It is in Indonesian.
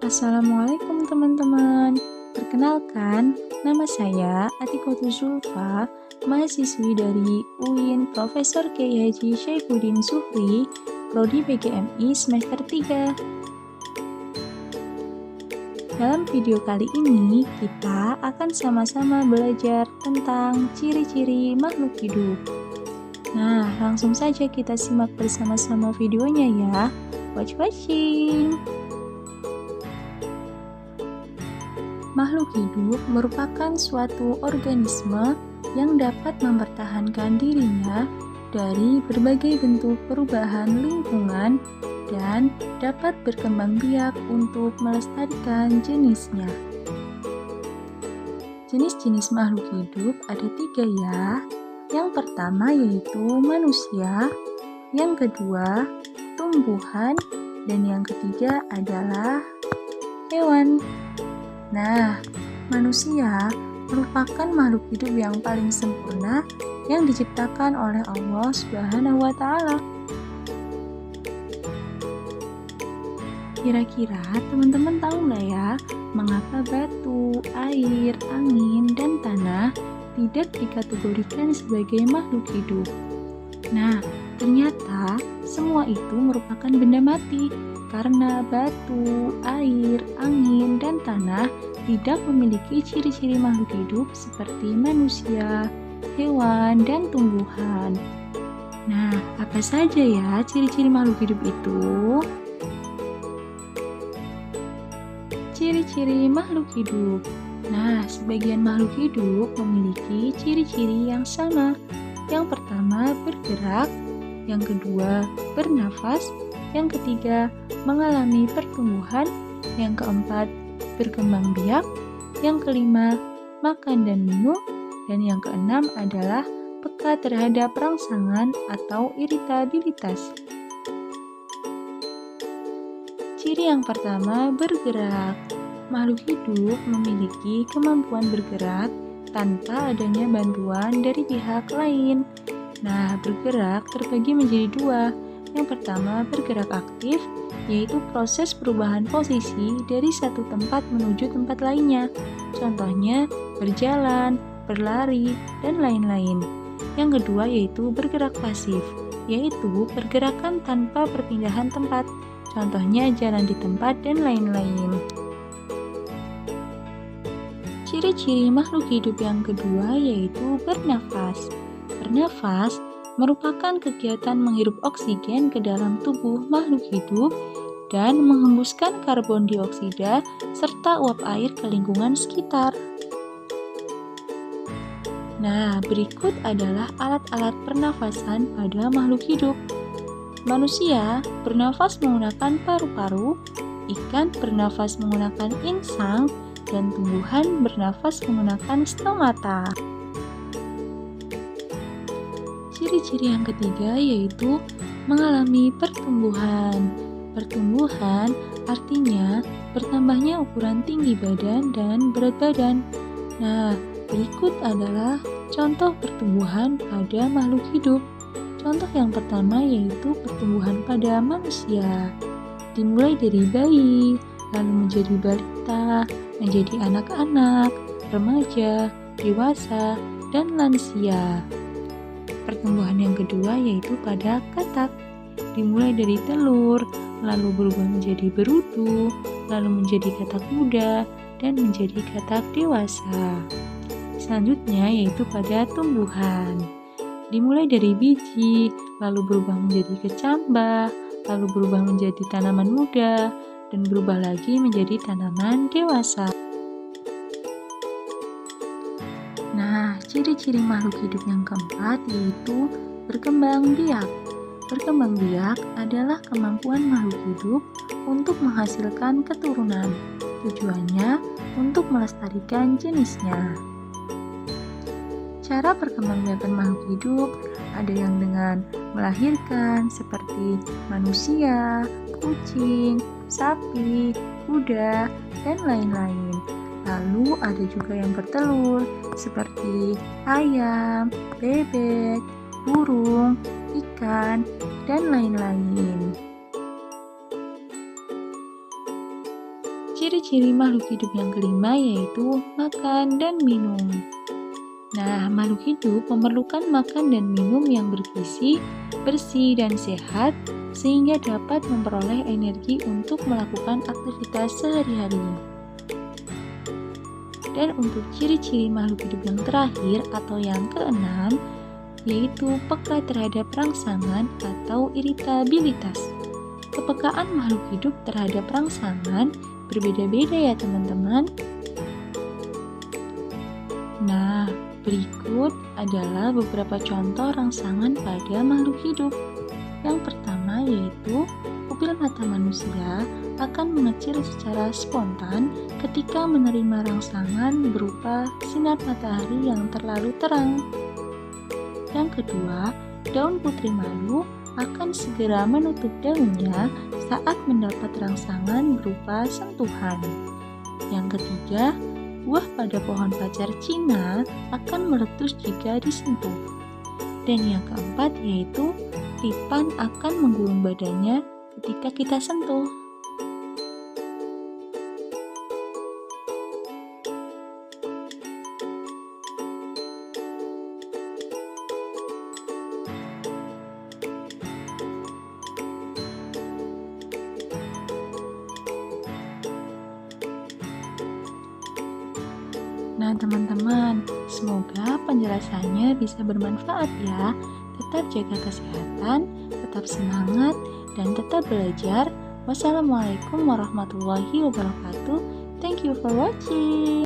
Assalamualaikum teman-teman. Perkenalkan, nama saya Atikotu Zulfa, mahasiswi dari UIN Profesor Kiai Haji Syaifuddin Zuhri, Prodi PGMI semester 3. Dalam video kali ini, kita akan sama-sama belajar tentang ciri-ciri makhluk hidup. Nah, langsung saja kita simak bersama-sama videonya ya. Watching! Makhluk hidup merupakan suatu organisme yang dapat mempertahankan dirinya dari berbagai bentuk perubahan lingkungan dan dapat berkembang biak untuk melestarikan jenisnya. Jenis-jenis makhluk hidup ada 3 ya. Yang pertama yaitu manusia, yang kedua tumbuhan, dan yang ketiga adalah hewan. Nah, manusia merupakan makhluk hidup yang paling sempurna yang diciptakan oleh Allah Subhanahu wa Ta'ala. Kira-kira teman-teman tahu nggak ya, mengapa batu, air, angin, dan tanah tidak dikategorikan sebagai makhluk hidup? Nah, ternyata semua itu merupakan benda mati karena batu, air, angin, dan tanah tidak memiliki ciri-ciri makhluk hidup seperti manusia, hewan, dan tumbuhan. Nah, apa saja ya ciri-ciri makhluk hidup itu? Ciri-ciri makhluk hidup. Nah, sebagian makhluk hidup memiliki ciri-ciri yang sama. Yang pertama, bergerak. Yang kedua, bernafas. Yang ketiga, mengalami pertumbuhan. Yang keempat, berkembang biak. Yang kelima, makan dan minum. Dan yang keenam adalah peka terhadap rangsangan atau iritabilitas. Ciri yang pertama, bergerak. Makhluk hidup memiliki kemampuan bergerak tanpa adanya bantuan dari pihak lain. Nah, bergerak terbagi menjadi 2. Yang pertama, bergerak aktif, yaitu proses perubahan posisi dari satu tempat menuju tempat lainnya. Contohnya, berjalan, berlari, dan lain-lain. Yang kedua yaitu bergerak pasif, yaitu pergerakan tanpa perpindahan tempat. Contohnya, jalan di tempat dan lain-lain. Ciri-ciri makhluk hidup yang kedua yaitu bernafas. Bernafas merupakan kegiatan menghirup oksigen ke dalam tubuh makhluk hidup dan menghembuskan karbon dioksida serta uap air ke lingkungan sekitar. Nah, berikut adalah alat-alat pernafasan pada makhluk hidup. Manusia bernafas menggunakan paru-paru, ikan bernafas menggunakan insang, dan tumbuhan bernafas menggunakan stomata. Ciri-ciri yang ketiga yaitu mengalami pertumbuhan. Pertumbuhan artinya bertambahnya ukuran tinggi badan dan berat badan. Nah, berikut adalah contoh pertumbuhan pada makhluk hidup. Contoh yang pertama yaitu pertumbuhan pada manusia. Dimulai dari bayi, lalu menjadi balita, menjadi anak-anak, remaja, dewasa, dan lansia. Pertumbuhan yang kedua yaitu pada katak. Dimulai dari telur, lalu berubah menjadi berudu, lalu menjadi katak muda, dan menjadi katak dewasa. Selanjutnya yaitu pada tumbuhan. Dimulai dari biji, lalu berubah menjadi kecambah, lalu berubah menjadi tanaman muda, dan berubah lagi menjadi tanaman dewasa. Nah, ciri-ciri makhluk hidup yang keempat yaitu berkembang biak. Berkembang biak adalah kemampuan makhluk hidup untuk menghasilkan keturunan. Tujuannya untuk melestarikan jenisnya. Cara perkembangbiakan makhluk hidup ada yang dengan melahirkan seperti manusia, kucing, sapi, kuda, dan lain-lain. Lalu ada juga yang bertelur seperti ayam, bebek, burung, ikan, dan lain-lain. ciri-ciri makhluk hidup yang kelima yaitu makan dan minum. Nah, makhluk hidup memerlukan makan dan minum yang bergizi, bersih, dan sehat sehingga dapat memperoleh energi untuk melakukan aktivitas sehari-hari. Dan untuk ciri-ciri makhluk hidup yang terakhir atau yang keenam, yaitu peka terhadap rangsangan atau iritabilitas. Kepekaan makhluk hidup terhadap rangsangan berbeda-beda ya teman-teman. Nah, berikut adalah beberapa contoh rangsangan pada makhluk hidup. Yang pertama yaitu pupil mata manusia akan mengecil secara spontan ketika menerima rangsangan berupa sinar matahari yang terlalu terang. Yang kedua, daun putri malu akan segera menutup daunnya saat mendapat rangsangan berupa sentuhan. Yang ketiga, buah pada pohon pacar Cina akan meletus jika disentuh. Dan yang keempat yaitu tipan akan menggulung badannya ketika kita sentuh. Nah teman-teman, semoga penjelasannya bisa bermanfaat ya. Tetap jaga kesehatan, tetap semangat, dan tetap belajar. Wassalamualaikum warahmatullahi wabarakatuh. Thank you for watching.